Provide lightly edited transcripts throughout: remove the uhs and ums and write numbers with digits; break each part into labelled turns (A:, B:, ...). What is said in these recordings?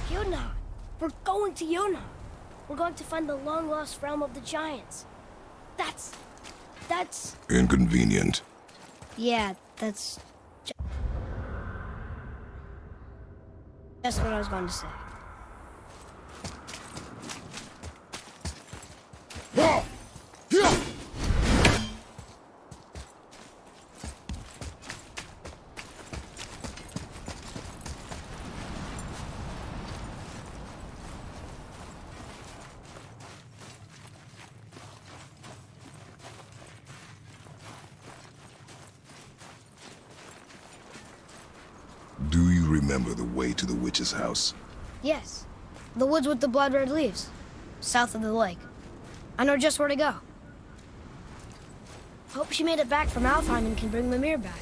A: Yuna! We're going to Yuna! We're going to find the long-lost realm of the Giants. That's...
B: Inconvenient.
A: Yeah, that's... That's what I was going to say.
B: Whoa! Yeah! Do you remember the way to the witch's house?
A: Yes. The woods with the blood-red leaves. South of the lake. I know just where to go. Hope she made it back from Alfheim and can bring Mimir back.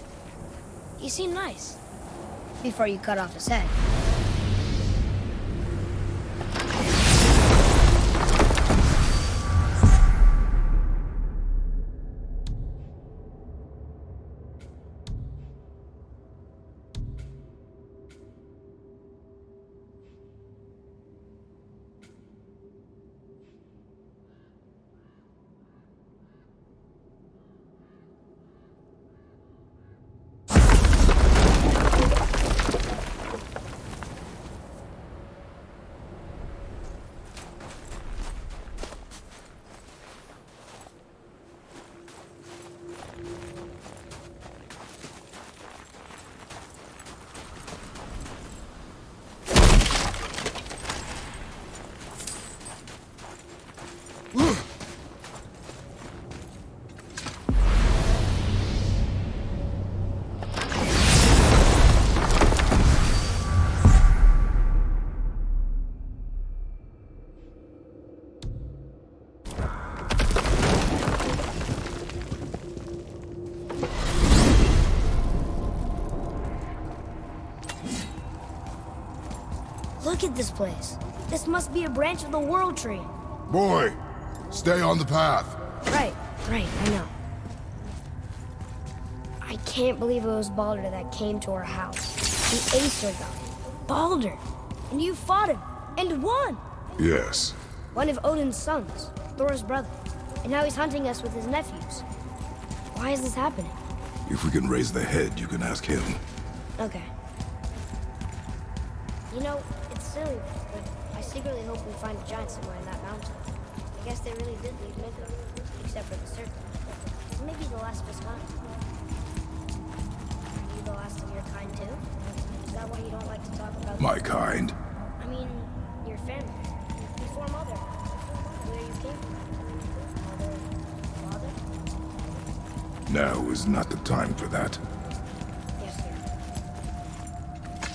A: He seemed nice. Before you cut off his head. Look at this place. This must be a branch of the World Tree.
B: Boy, stay on the path.
A: Right, I know. I can't believe it was Baldur that came to our house. The Aesir guy. Baldur! And you fought him, and won!
B: Yes.
A: One of Odin's sons, Thor's brother. And now he's hunting us with his nephews. Why is this happening?
B: If we can raise the head, you can ask him.
A: Okay. You know, it's silly, but I secretly hope we find a giant somewhere in that mountain. I guess they really did leave Midgard, except for the serpent. Maybe the last of his kind. Are you the last of your kind too? Is that why you don't like to talk about
B: My kind?
A: I mean, your family. Before Mother. Where you came from. Mother? Father?
B: Now is not the time for that.
A: Yes, sir.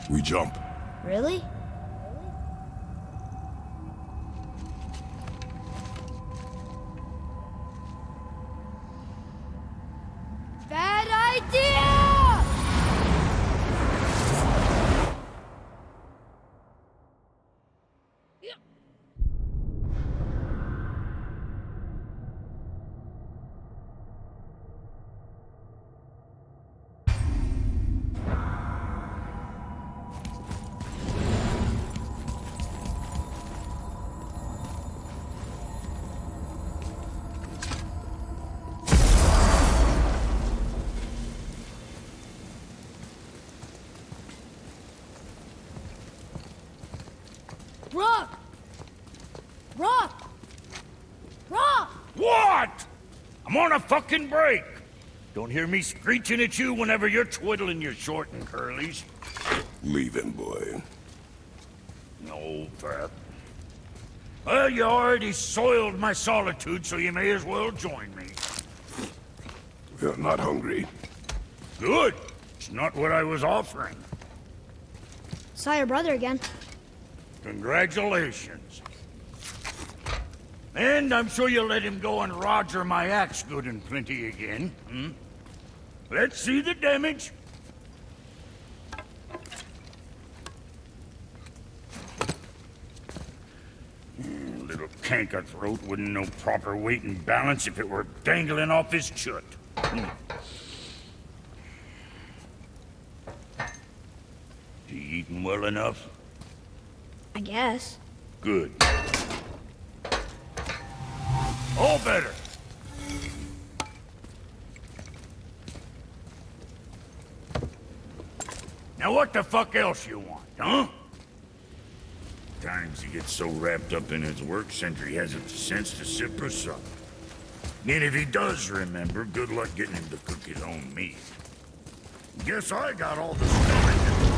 B: We jump.
A: Really? Bad idea! Rock! Rock! Rock!
C: What? I'm on a fucking break. Don't hear me screeching at you whenever you're twiddling your short and curlies.
B: Leave him, boy.
C: No, Pat. Well, you already soiled my solitude, so you may as well join me.
B: We're not hungry.
C: Good. It's not what I was offering.
A: Saw your brother again.
C: Congratulations. And I'm sure you'll let him go and roger my axe good and plenty again, hmm? Let's see the damage. tanker throat wouldn't know proper weight and balance if it were dangling off his chut. You eating well enough?
A: I guess.
C: Good. All better. Now what the fuck else you want, huh? Times he gets so wrapped up in his work, Sentry hasn't the sense to sip or sup. And if he does remember, good luck getting him to cook his own meat. Guess I got all the stomach in the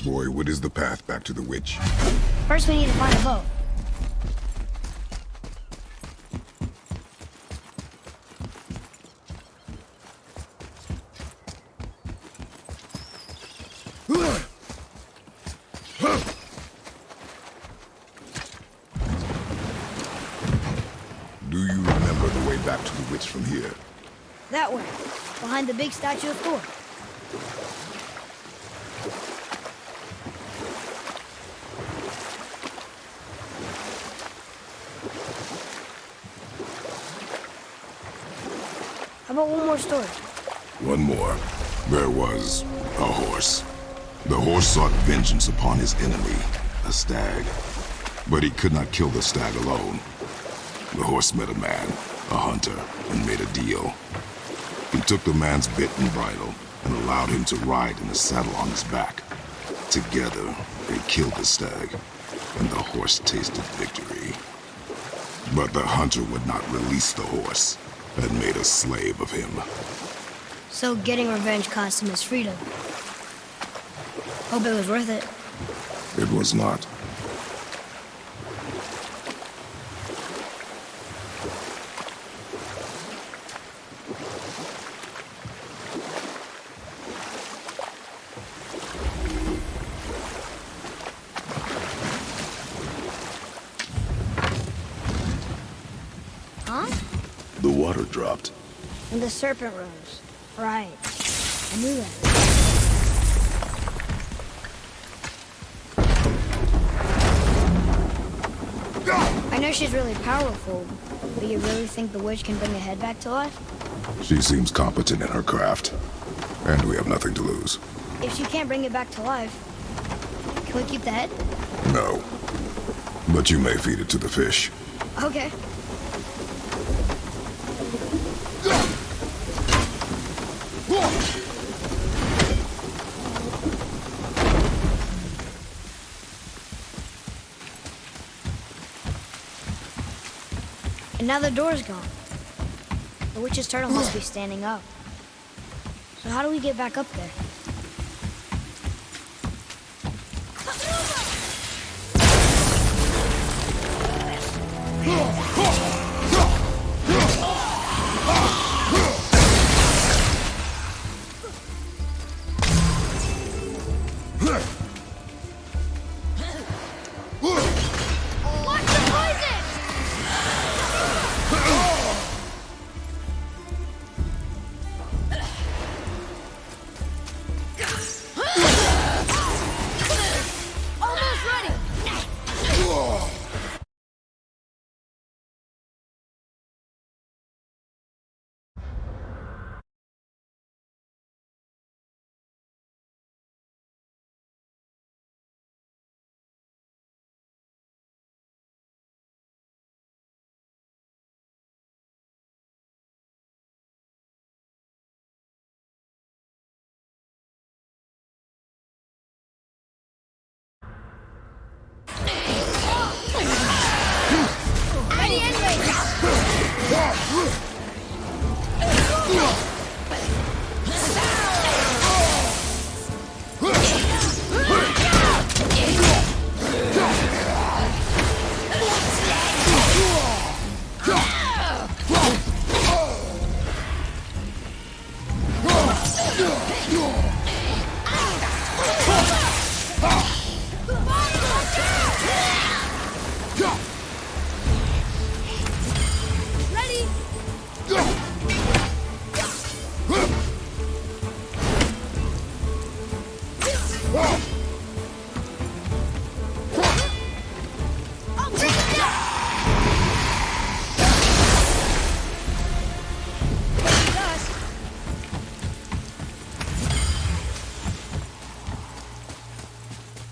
C: family.
B: Boy, what is the path back to the witch?
A: First, we need to find a boat.
B: Do you remember the way back to the witch from here?
A: That way, behind the big statue of Thor. How about one more story?
B: One more. There was a horse. The horse sought vengeance upon his enemy, a stag. But he could not kill the stag alone. The horse met a man, a hunter, and made a deal. He took the man's bit and bridle and allowed him to ride in a saddle on his back. Together, they killed the stag, and the horse tasted victory. But the hunter would not release the horse and made a slave of him.
A: So getting revenge cost him his freedom. Hope it was worth it.
B: It was not.
A: Huh?
B: The water dropped.
A: And the serpent rose. Right. I knew that. I know she's really powerful, but you really think the witch can bring a head back to life?
B: She seems competent in her craft, and we have nothing to lose.
A: If she can't bring it back to life, can we keep the head?
B: No. But you may feed it to the fish.
A: Okay. And now the door's gone. The witch's turtle must be standing up. So how do we get back up there? Ready anyway!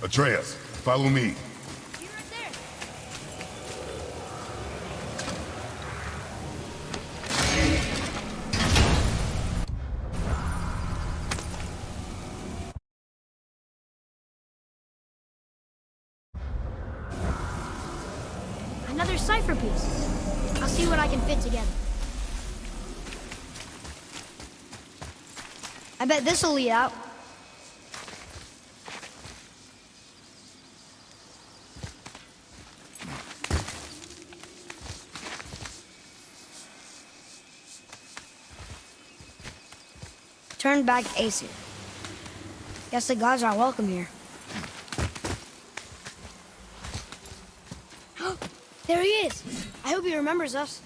B: Atreus, follow me.
A: You're right there. Another cipher piece. I'll see what I can fit together. I bet this'll lead out. Turn back Aesir. Guess the gods aren't welcome here. There he is! I hope he remembers us.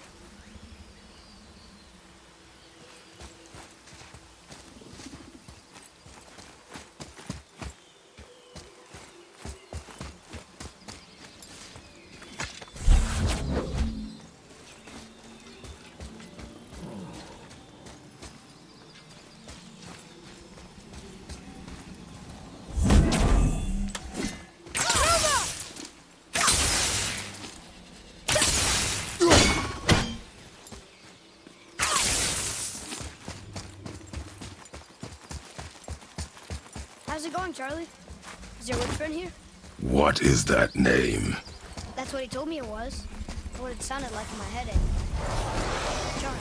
A: How's it going, Charlie? Is your witch friend here?
B: What is that name?
A: That's what he told me it was. What it sounded like in my head anyway. Charlie.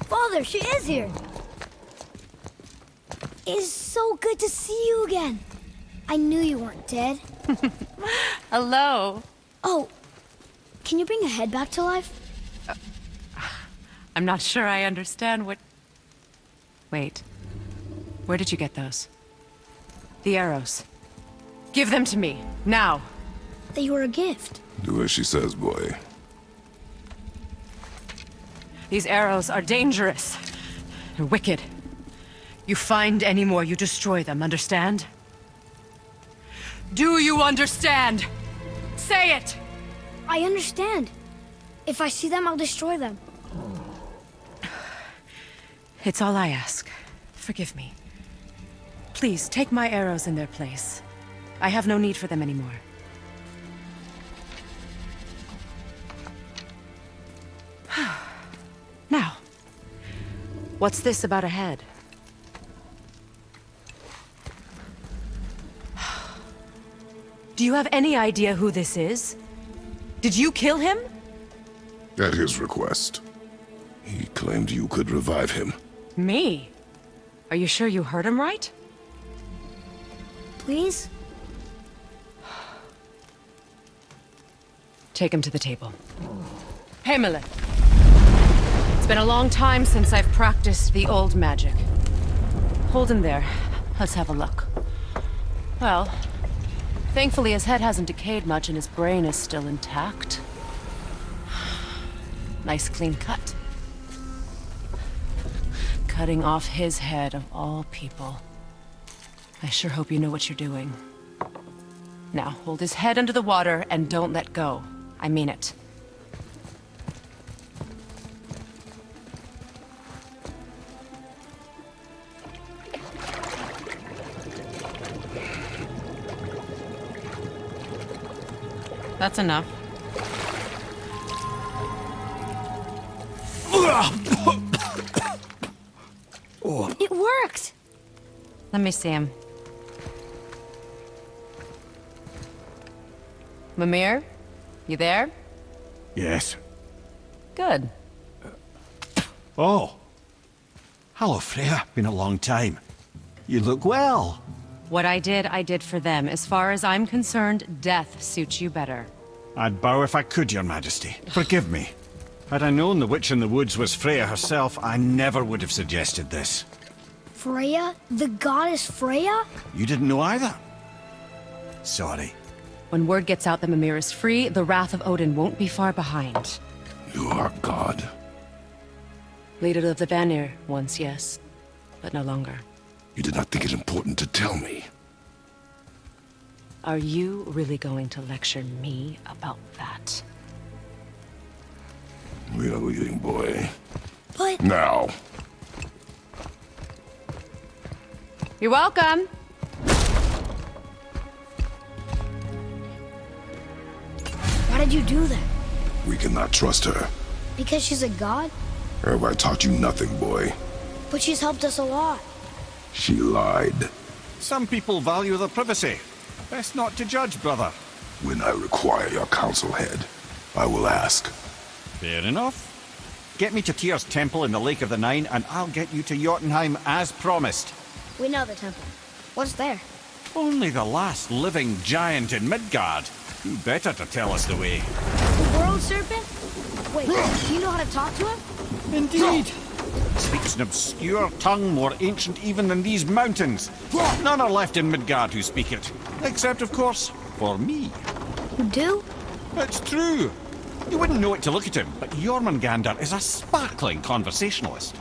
A: Father, she is here. It is so good to see you again. I knew you weren't dead.
D: Hello.
A: Oh, can you bring a head back to life?
D: I'm not sure I understand what... Wait. Where did you get those? The arrows. Give them to me, now.
A: They were a gift.
B: Do as she says, boy.
D: These arrows are dangerous. They're wicked. You find any more, you destroy them, understand? Do you understand? Say it!
A: I understand. If I see them, I'll destroy them.
D: It's all I ask. Forgive me. Please, take my arrows in their place. I have no need for them anymore. Now, what's this about a head? Do you have any idea who this is? Did you kill him?
B: At his request. He claimed you could revive him.
D: Me? Are you sure you heard him right?
A: Please?
D: Take him to the table. Heimele. It's been a long time since I've practiced the old magic. Hold him there. Let's have a look. Well, thankfully his head hasn't decayed much and his brain is still intact. Nice clean cut. cutting off his head of all people. I sure hope you know what you're doing. Now, hold his head under the water and don't let go. I mean it. That's enough.
A: It worked!
D: Let me see him. Mimir? You there?
E: Yes.
D: Good.
E: Oh. Hello, Freya. Been a long time. You look well.
D: What I did for them. As far as I'm concerned, death suits you better.
E: I'd bow if I could, Your Majesty. Forgive me. Had I known the witch in the woods was Freya herself, I never would have suggested this.
A: Freya? The goddess Freya?
E: You didn't know either? Sorry.
D: When word gets out that Mimir is free, the wrath of Odin won't be far behind.
B: You are God.
D: Leader of the Vanir, once yes, but no longer.
B: You did not think it important to tell me.
D: Are you really going to lecture me about that?
B: We are leaving, boy.
A: But
B: Now.
D: You're welcome.
A: why did you do that?
B: We cannot trust her.
A: Because she's a god?
B: Have I taught you nothing, boy?
A: But she's helped us a lot.
B: She lied.
E: Some people value their privacy. Best not to judge, brother.
B: When I require your council head, I will ask.
E: Fair enough. Get me to Tyr's temple in the Lake of the Nine, and I'll get you to Jotunheim as promised.
A: We know the temple. What's there?
E: Only the last living giant in Midgard. Who better to tell us the way?
A: The world serpent? Wait, do you know how to talk to him?
E: Indeed. Speaks an obscure tongue more ancient even than these mountains. None are left in Midgard who speak it. Except, of course, for me.
A: You do?
E: It's true. You wouldn't know it to look at him, but Jormungandr is a sparkling conversationalist.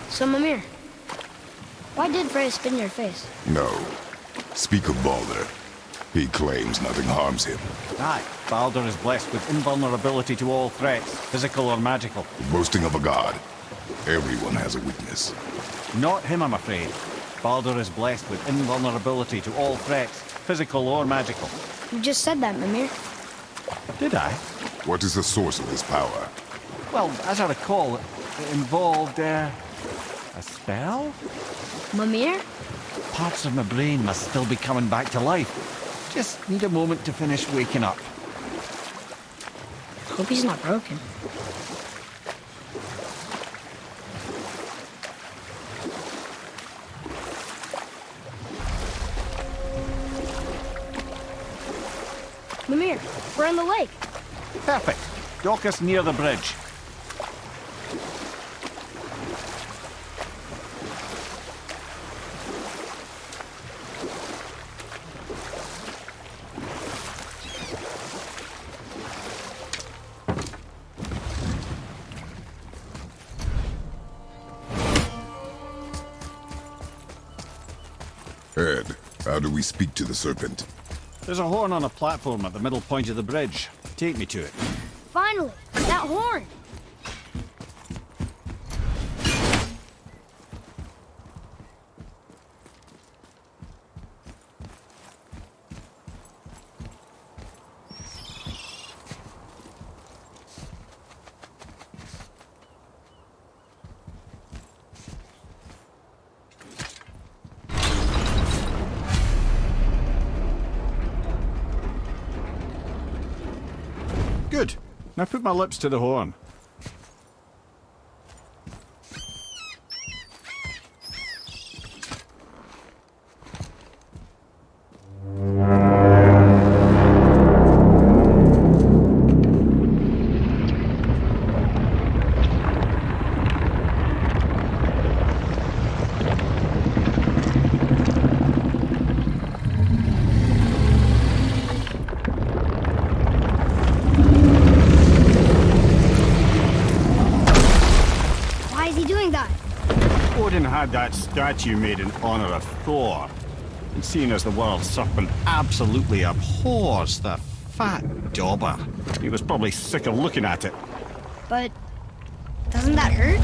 A: So, Mimir, why did Freya spit in your face?
B: No. Speak of Baldur. He claims nothing harms him.
E: Aye, Baldur is blessed with invulnerability to all threats, physical or magical.
B: Boasting of a god. Everyone has a weakness.
E: Not him, I'm afraid. Baldur is blessed with invulnerability to all threats, physical or magical.
A: You just said that, Mimir.
E: Did I?
B: What is the source of his power?
E: Well, as I recall, it involved, a spell?
A: Mimir?
E: Parts of my brain must still be coming back to life. Just need a moment to finish waking up.
A: Hope he's not broken. Mimir, we're on the lake.
E: Perfect. Dock us near the bridge.
B: Ed, how do we speak to the serpent?
E: There's a horn on a platform at the middle point of the bridge. Take me to it.
A: Finally, that horn.
E: Good. Now put my lips to the horn. had that statue made in honor of Thor. And seeing as the world serpent absolutely abhors the fat dauber, he was probably sick of looking at it.
A: But doesn't that hurt?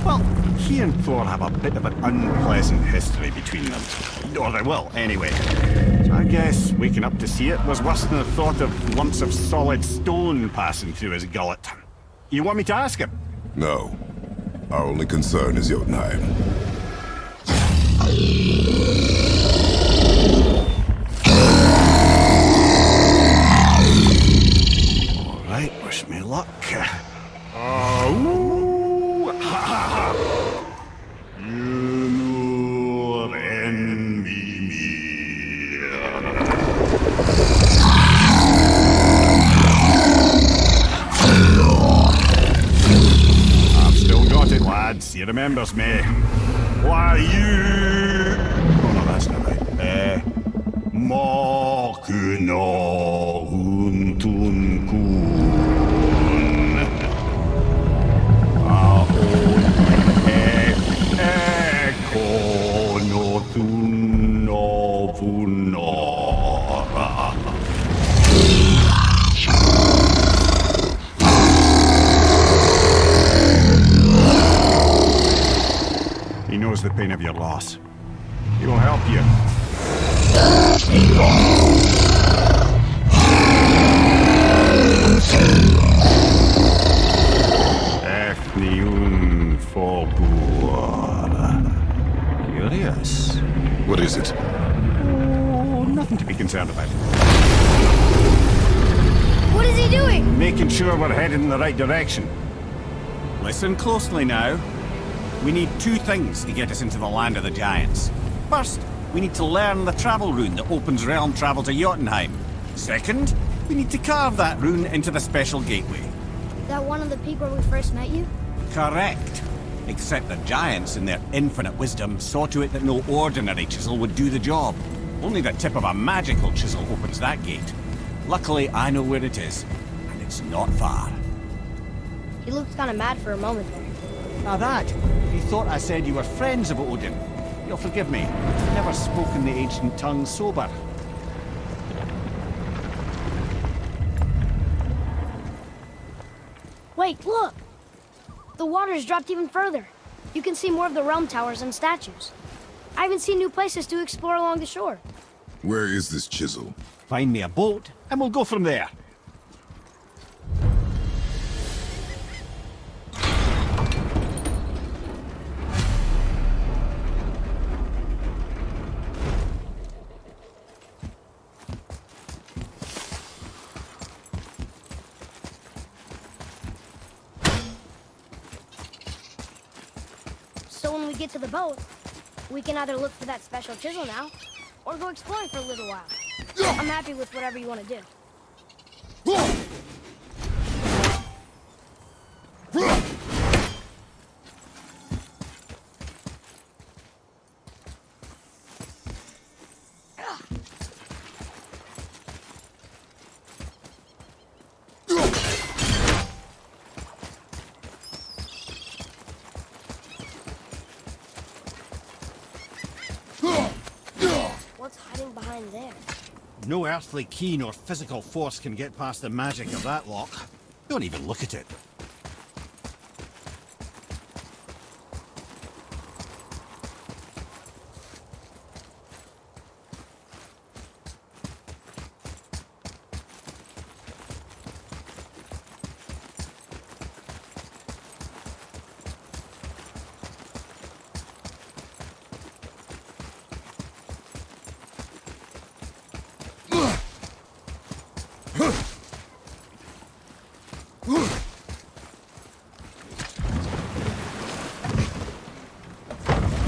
E: Well, he and Thor have a bit of an unpleasant history between them. Or they will, anyway. So I guess waking up to see it was worse than the thought of lumps of solid stone passing through his gullet. You want me to ask him?
B: No. Our only concern is Jotunheim.
E: All right, wish me luck. You envy me. I've still got it, lads. He remembers me. Why you? Oh no, that's not right. Makuna huntun kun. Ekono thuno vunora. He knows the pain of your loss. He will help you. Ethniun Fogur. Curious.
B: What is it?
E: Oh, nothing to be concerned about.
A: What is he doing?
E: Making sure we're headed in the right direction. Listen closely now. We need two things to get us into the land of the giants. First, we need to learn the travel rune that opens realm travel to Jotunheim. Second, we need to carve that rune into the special gateway.
A: That one of the peak where we first met you?
E: Correct. Except the giants, in their infinite wisdom, saw to it that no ordinary chisel would do the job. Only the tip of a magical chisel opens that gate. Luckily, I know where it is, and it's not far.
A: He looked kind of mad for a moment there.
E: Now that, if you thought I said you were friends of Odin, you'll forgive me. I've never spoken the ancient tongue sober.
A: Wait, look! The water's dropped even further. You can see more of the realm towers and statues. I even see new places to explore along the shore.
B: Where is this chisel?
E: Find me a boat, and we'll go from there.
A: So when we get to the boat, we can either look for that special chisel now, or go exploring for a little while. I'm happy with whatever you want to do. What's hiding behind there?
E: No earthly key nor physical force can get past the magic of that lock. Don't even look at it.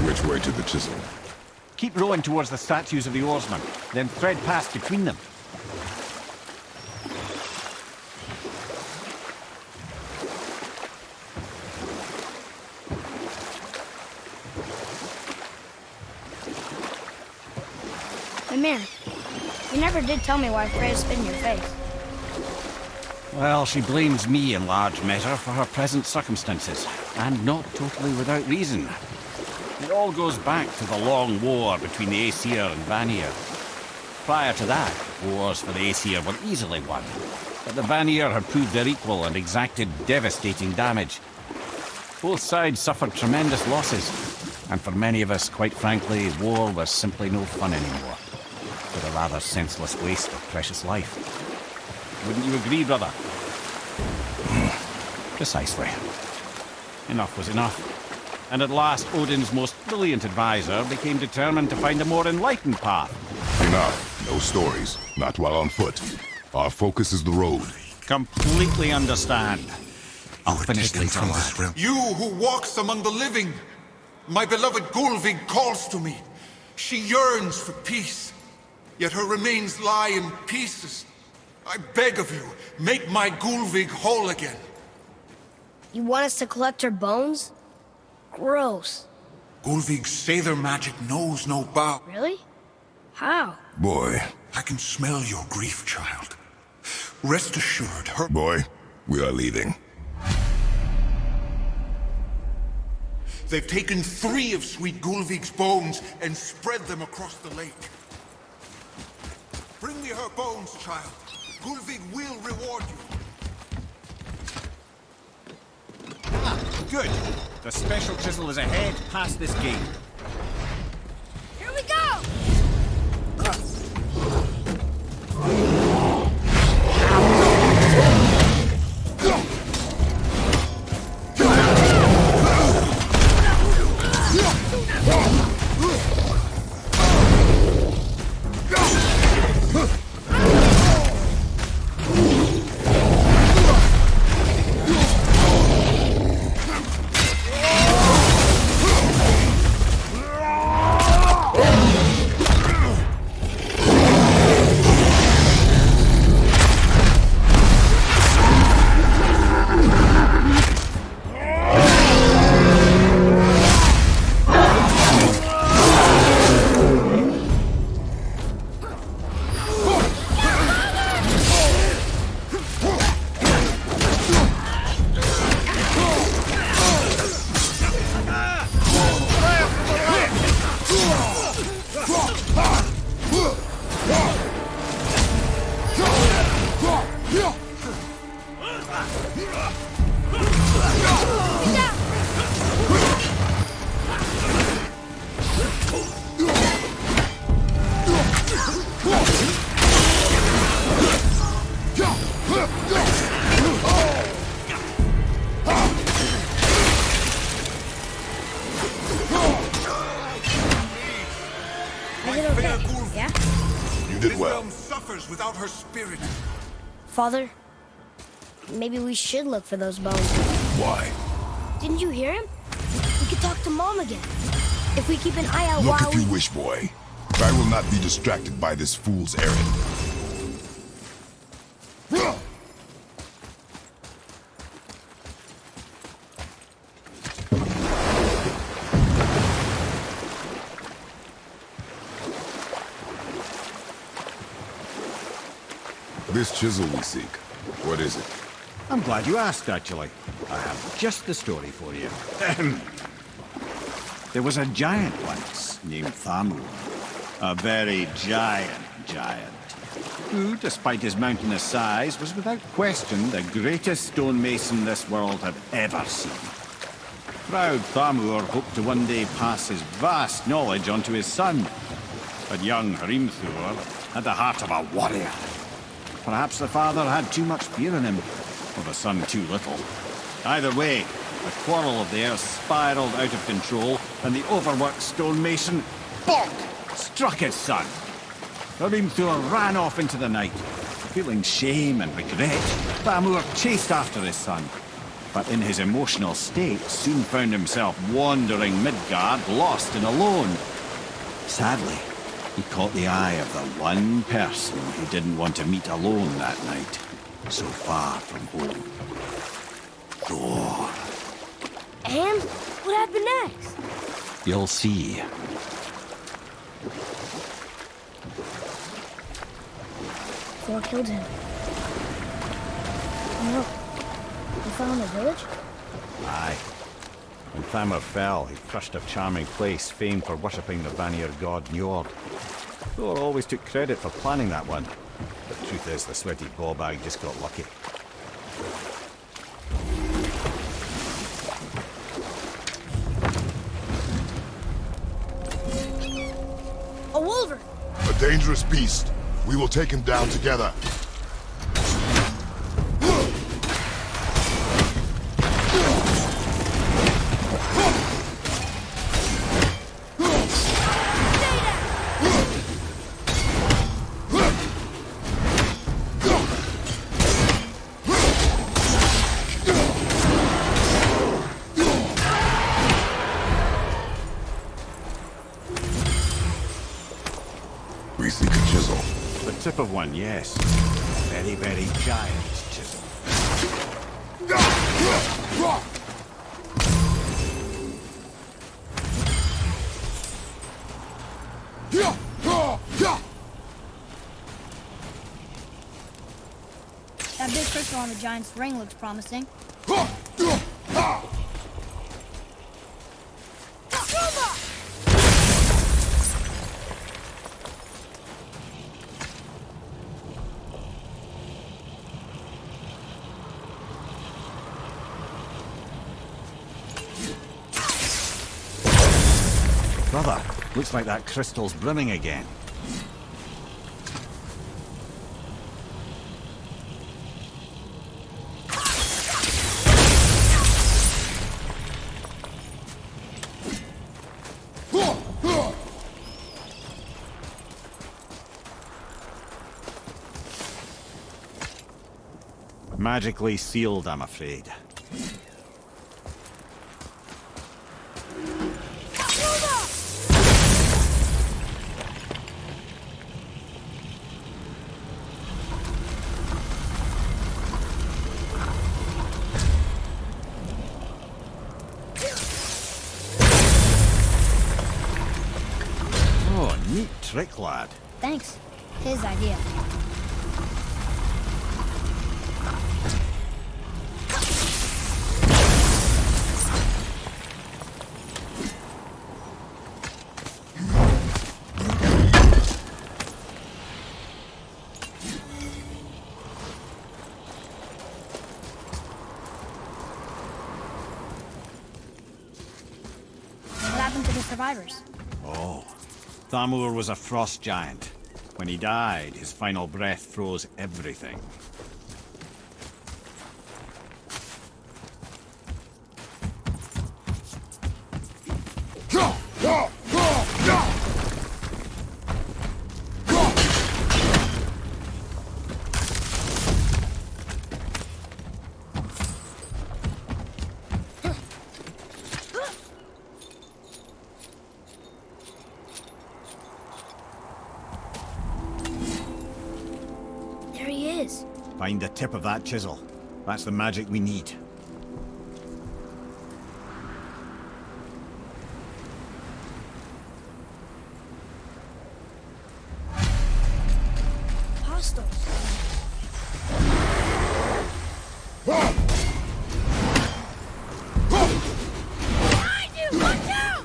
B: Which way to the chisel?
E: Keep rowing towards the statues of the oarsmen, then thread past between them.
A: Mimir, you never did tell me why Freya spit in your face.
E: Well, she blames me in large measure for her present circumstances, and not totally without reason. It all goes back to the long war between the Aesir and Vanir. Prior to that, wars for the Aesir were easily won, but the Vanir had proved their equal and exacted devastating damage. Both sides suffered tremendous losses, and for many of us, quite frankly, war was simply no fun anymore, but a rather senseless waste of precious life. Wouldn't you agree, brother? Precisely. Enough was enough. And at last, Odin's most brilliant advisor became determined to find a more enlightened path.
B: Enough. No stories. Not while on foot. Our focus is the road.
E: Completely understand. I'll finish later, lad.
F: You who walks among the living, my beloved Gulvig calls to me. She yearns for peace, yet her remains lie in pieces. I beg of you, make my Gulvig whole again.
A: You want us to collect her bones? Gross.
F: Gulvig's Sather magic knows no bow.
A: Really? How?
B: Boy.
F: I can smell your grief, child. Rest assured, her...
B: Boy, we are leaving.
F: They've taken 3 of sweet Gulvig's bones and spread them across the lake. Bring me her bones, child. Gulvig will reward you.
E: Good. The special chisel is ahead past this gate.
A: Here we go!
F: Without her spirit.
A: Father, maybe we should look for those bones.
B: Why?
A: Didn't you hear him? We could talk to Mom again. If we keep an eye out
B: Look
A: while
B: if you wish, boy. I will not be distracted by this fool's errand. This chisel we seek, what is it?
E: I'm glad you asked, actually. I have just the story for you. There was a giant once named Thamur. A very giant, who, despite his mountainous size, was without question the greatest stonemason this world had ever seen. Proud Thamur hoped to one day pass his vast knowledge on to his son. But young Hrimthur had the heart of a warrior. Perhaps the father had too much fear in him, or the son too little. Either way, the quarrel of theirs spiraled out of control, and the overworked stonemason, bonk, struck his son. Hrimthur ran off into the night. Feeling shame and regret, Thamur chased after his son, but in his emotional state soon found himself wandering Midgard, lost and alone. Sadly, he caught the eye of the one person he didn't want to meet alone that night, so far from home. Thor.
A: And what happened next?
E: You'll see.
A: Thor killed him. Oh no. We found the village?
E: Aye. When Thamur fell, he crushed a charming place famed for worshipping the Vanir god Njord. Thor always took credit for planning that one. But the truth is, the sweaty ballbag just got lucky.
A: A wolver!
B: A dangerous beast. We will take him down together. We seek a chisel.
E: The tip of one, yes. Very, very giant chisel.
A: That big crystal on the giant's ring looks promising.
E: Brother, looks like that crystal's brimming again. Magically sealed, I'm afraid. Oh, neat trick, lad.
A: Thanks. His idea. What happened to the survivors?
E: Oh, Thamur was a frost giant. When he died, his final breath froze everything.
A: There he is.
E: Find the tip of that chisel. That's the magic we need.
A: Hostiles. Behind you! Watch out!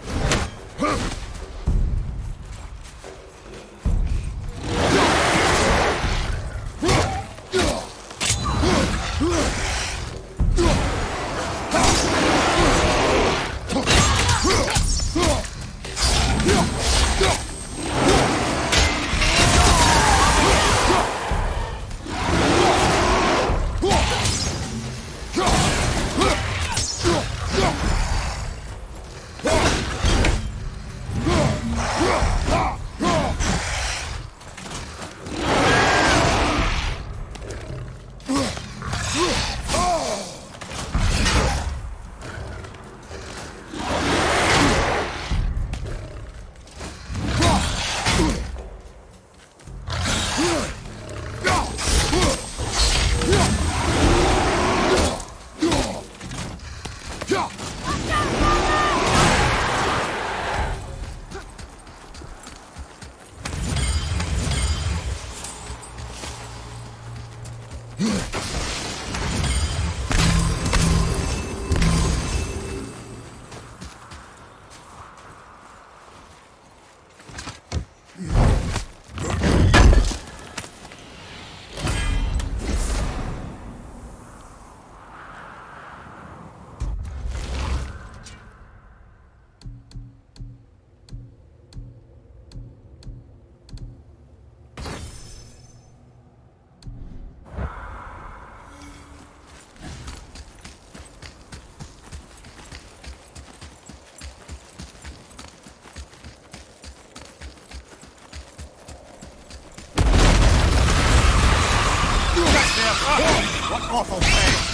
E: awful thing!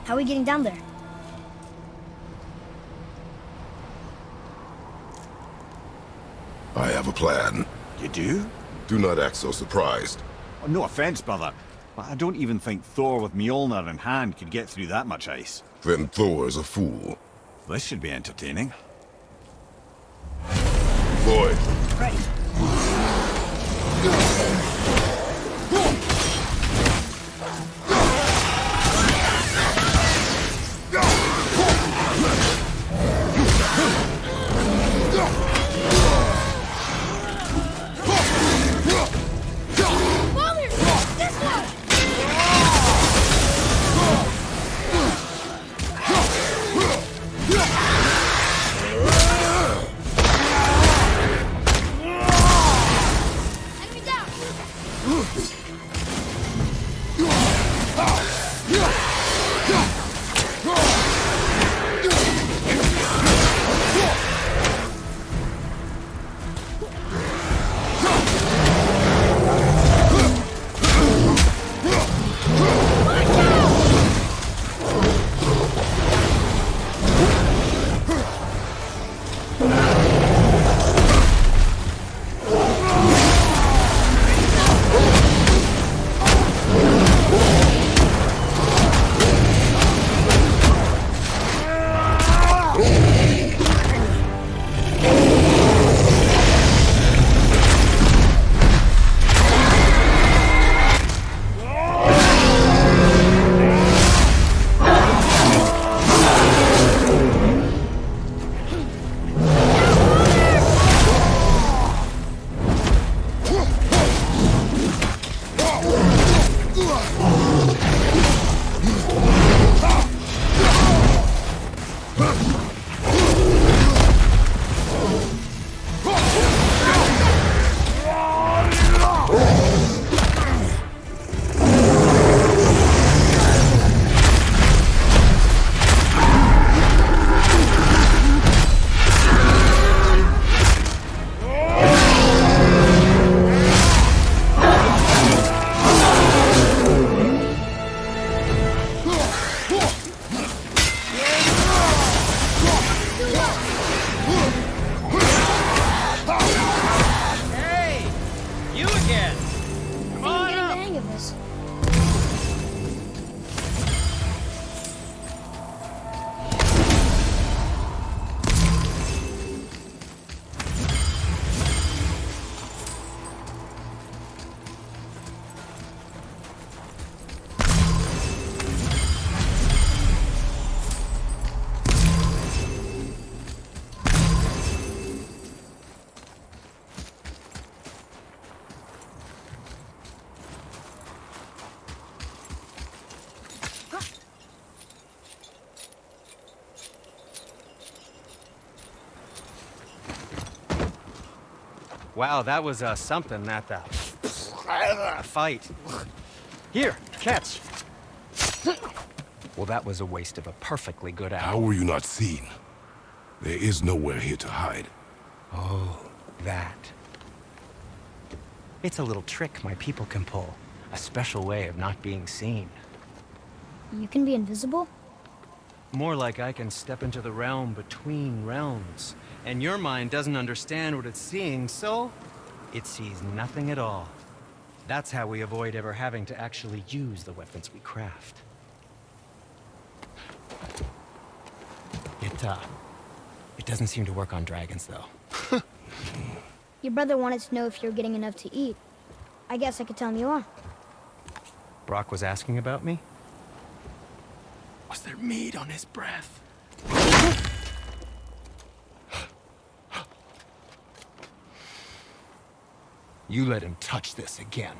A: How are we getting down there?
B: I have a plan.
E: You do?
B: Do not act so surprised.
E: Oh, no offense, brother, but I don't even think Thor with Mjolnir in hand could get through that much ice.
B: Then Thor's a fool.
E: This should be entertaining.
B: Boy,
A: Right.
G: Wow, that was something, that fight. Here, catch. Well, that was a waste of a perfectly good
B: how
G: hour.
B: were you not seen? There is nowhere here to hide.
G: Oh, that. It's a little trick my people can pull. A special way of not being seen.
A: You can be invisible?
G: More like I can step into the realm between realms. And your mind doesn't understand what it's seeing, so it sees nothing at all. That's how we avoid ever having to actually use the weapons we craft. It doesn't seem to work on dragons, though.
A: Your brother wanted to know if you're getting enough to eat. I guess I could tell him you are.
G: Brock was asking about me? Was there meat on his breath? You let him touch this again.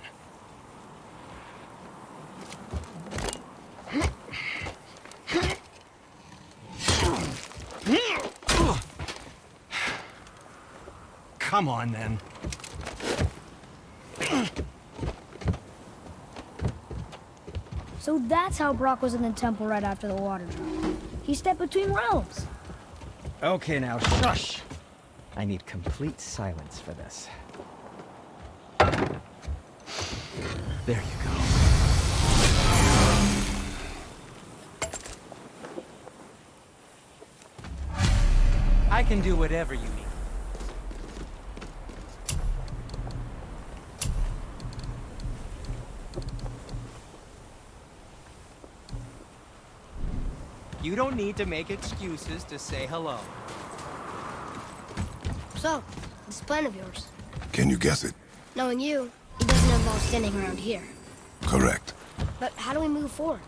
G: come on then.
A: So that's how Brock was in the temple right after the water drop. He stepped between realms.
G: Okay, now shush. I need complete silence for this. There you go. I can do whatever you need. You don't need to make excuses to say hello.
A: So, this plan of yours.
B: Can you guess it?
A: Knowing you, it doesn't involve standing around here.
B: Correct.
A: But how do we move forward?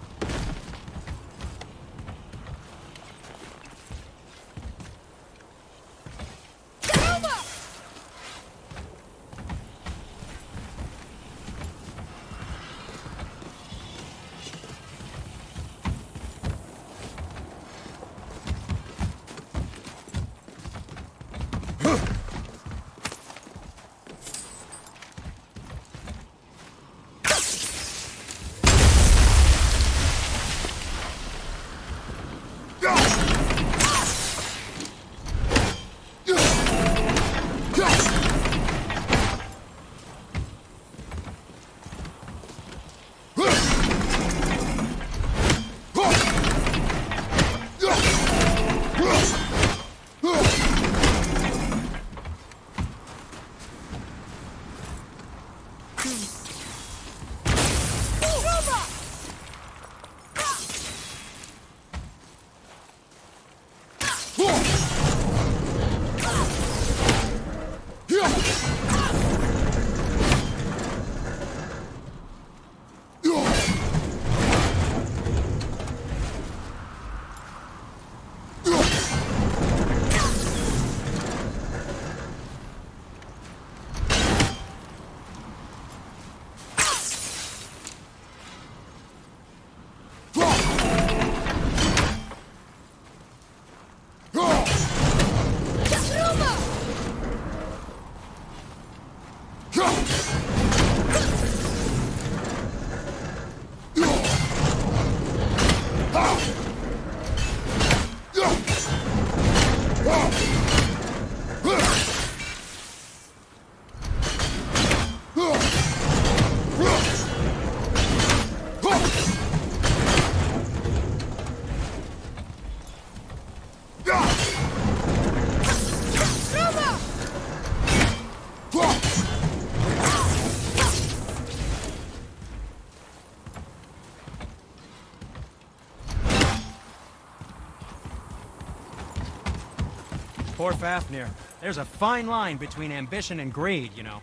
G: Poor Fafnir. There's a fine line between ambition and greed, you know.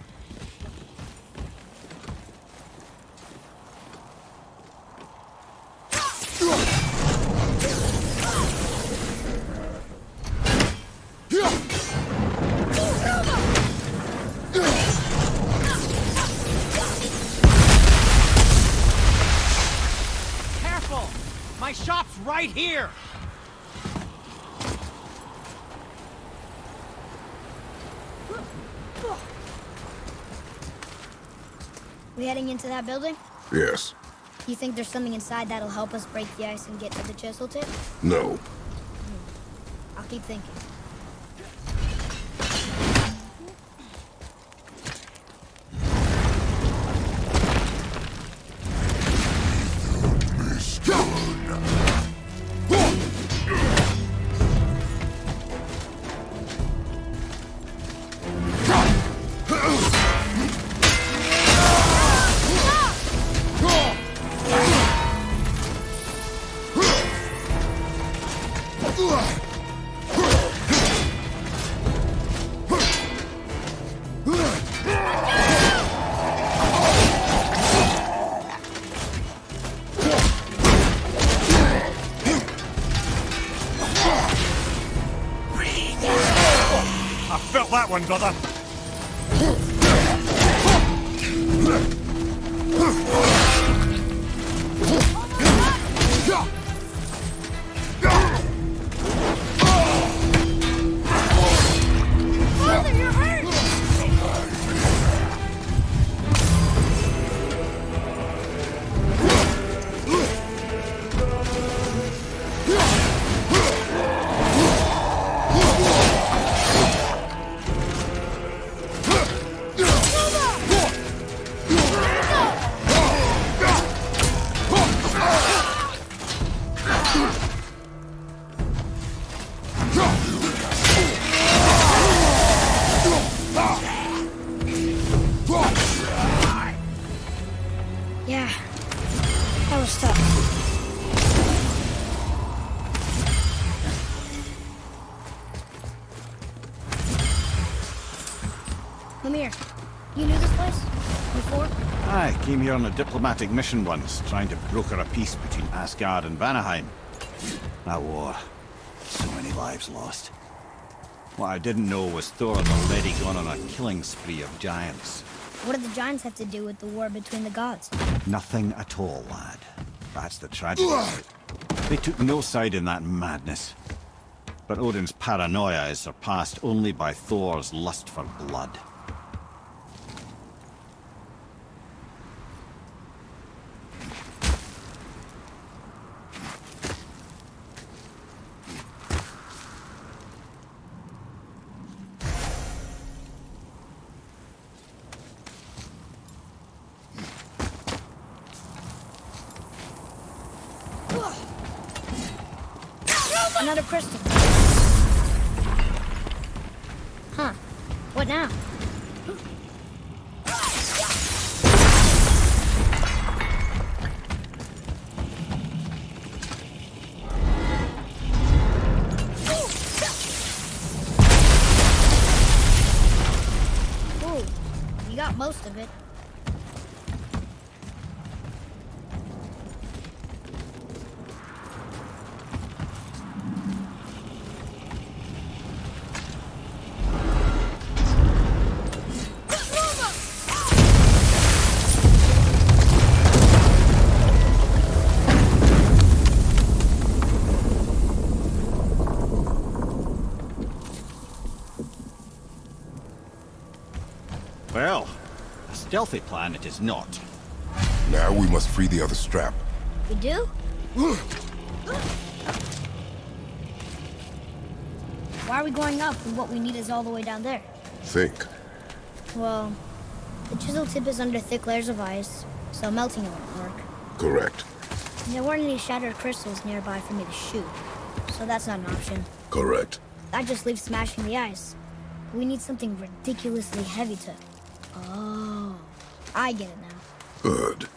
G: Careful! My shop's right here!
A: We heading into that building?
B: Yes.
A: You think there's something inside that'll help us break the ice and get to the chisel tip?
B: No.
A: I'll keep thinking.
E: Felt that one, brother.
A: Father, you're hurt! here. You knew this place? Before?
E: I came here on a diplomatic mission once, trying to broker a peace between Asgard and Vanaheim. That war. So many lives lost. What I didn't know was Thor had already gone on a killing spree of giants.
A: What did the giants have to do with the war between the gods?
E: Nothing at all, lad. That's the tragedy of it. They took no side in that madness. But Odin's paranoia is surpassed only by Thor's lust for blood.
A: Another crystal. Huh. What now? Ooh, you got most of it.
E: Well, a stealthy plan it is not.
B: Now we must free the other strap.
A: We do? Why are we going up when what we need is all the way down there?
B: Think.
A: Well, the chisel tip is under thick layers of ice, so melting it won't work.
B: Correct.
A: And there weren't any shattered crystals nearby for me to shoot, so that's not an option.
B: Correct.
A: That just leaves smashing the ice. We need something ridiculously heavy to... Oh, I get it now.
B: Good.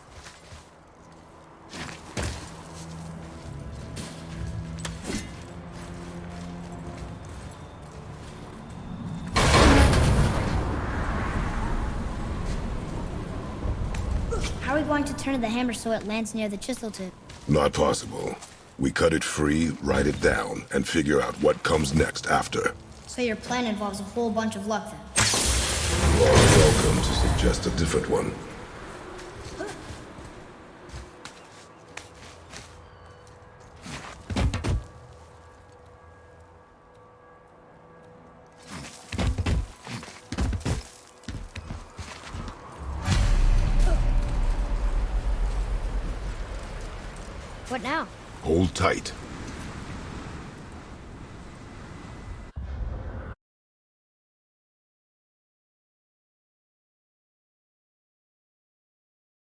A: How are we going to turn the hammer so it lands near the chisel tip?
B: Not possible. We cut it free, write it down, and figure out what comes next after.
A: So your plan involves a whole bunch of luck then?
B: You are welcome to suggest a different one.
A: What now?
B: Hold tight.